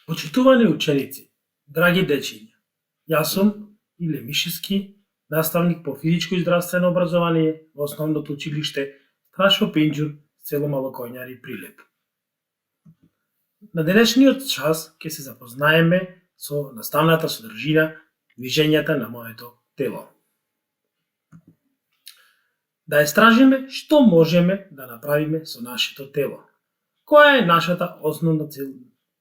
Почитувани ученици, драги дечиња, јас сум Иле Мишевски, наставник по физичко и здравствено образование во основното училиште Страшо Пинџур, село Малокоњари, Прилеп. На денешниот час ќе се запознаеме со наставната содржина движењата на моето тело. Да истражиме што можеме да направиме со нашето тело. Која е нашата основна цел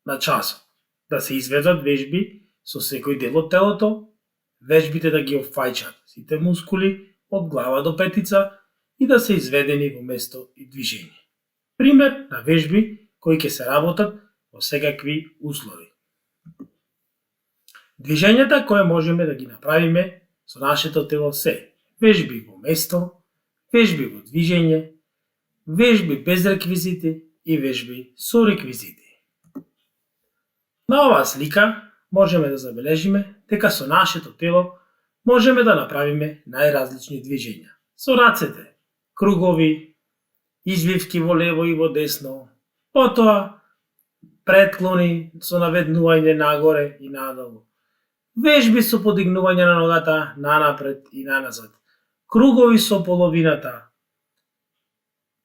на часот? Да се изведат вежби со секој дел од телото, вежбите да ги опфаќаат сите мускули од глава до петица и да се изведени во место и движење. Пример на вежби кои ќе се работат во секакви услови. Движењата кои можеме да ги направиме со нашето тело се вежби во место, вежби во движење, вежби без реквизити и вежби со реквизити. На оваа слика можеме да забележиме дека со нашето тело можеме да направиме најразлични движења. Со рацете, кругови, извивки во лево и во десно, потоа предклони со наведнување нагоре и надолу, вежби со подигнување на ногата нанапред и наназад, кругови со половината,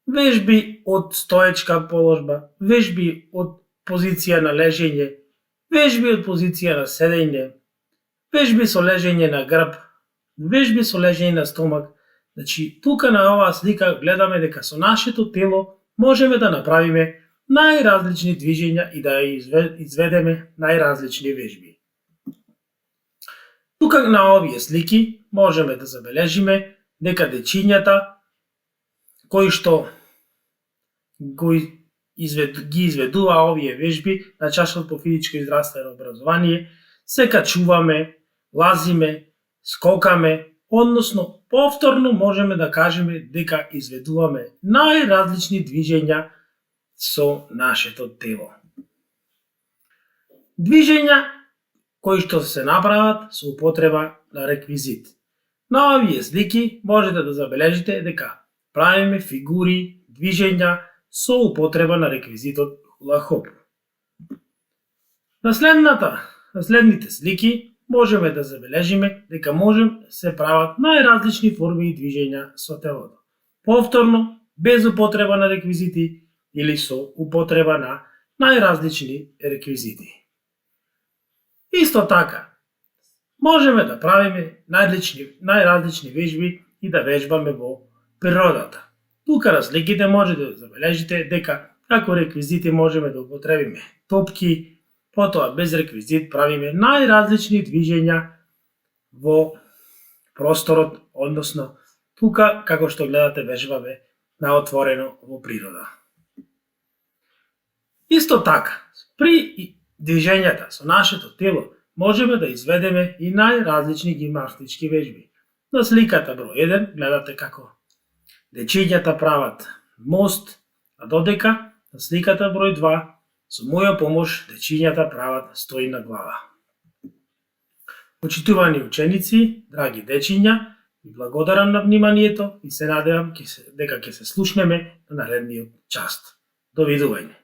вежби од стоечка положба, вежби од позиција на лежење, вежби од позиција на седење, вежби со лежење на грб, вежби со лежење на стомак. Значи, тука на оваа слика гледаме дека со нашето тело можеме да направиме најразлични движења и да изведеме најразлични вежби. Тука на овие слики можеме да забележиме дека дечињата кои што ги изведува овие вежби на часот по физичко и здравствено образование, се качуваме, лазиме, скокаме, односно повторно можеме да кажеме дека изведуваме најразлични движења со нашето тело. Движења кои што се направат со употреба на реквизит. На овие слики можете да забележите дека правиме фигури, движења со употреба на реквизитот хула хоп. На следните слики можеме да забележиме дека можем се прават најразлични форми и движења со телото. Повторно, без употреба на реквизити или со употреба на најразлични реквизити. Исто така, можеме да правиме најразлични вежби и да вежбаме во природата. Тука на сликите можете да забележите дека како реквизити можеме да употребиме топки, потоа без реквизит правиме најразлични движења во просторот, односно тука како што гледате вежбаме на отворено во природа. Исто така, при движењата со нашето тело можеме да изведеме и најразлични гимнастички вежби. На сликата број 1 гледате како дечињата прават мост, а додека на сликата број 2 со моја помош дечињата прават стои на глава. Почитувани ученици, драги дечиња, ви благодарам на вниманието и се надевам дека ќе се слушнеме на наредниот час. Довидување.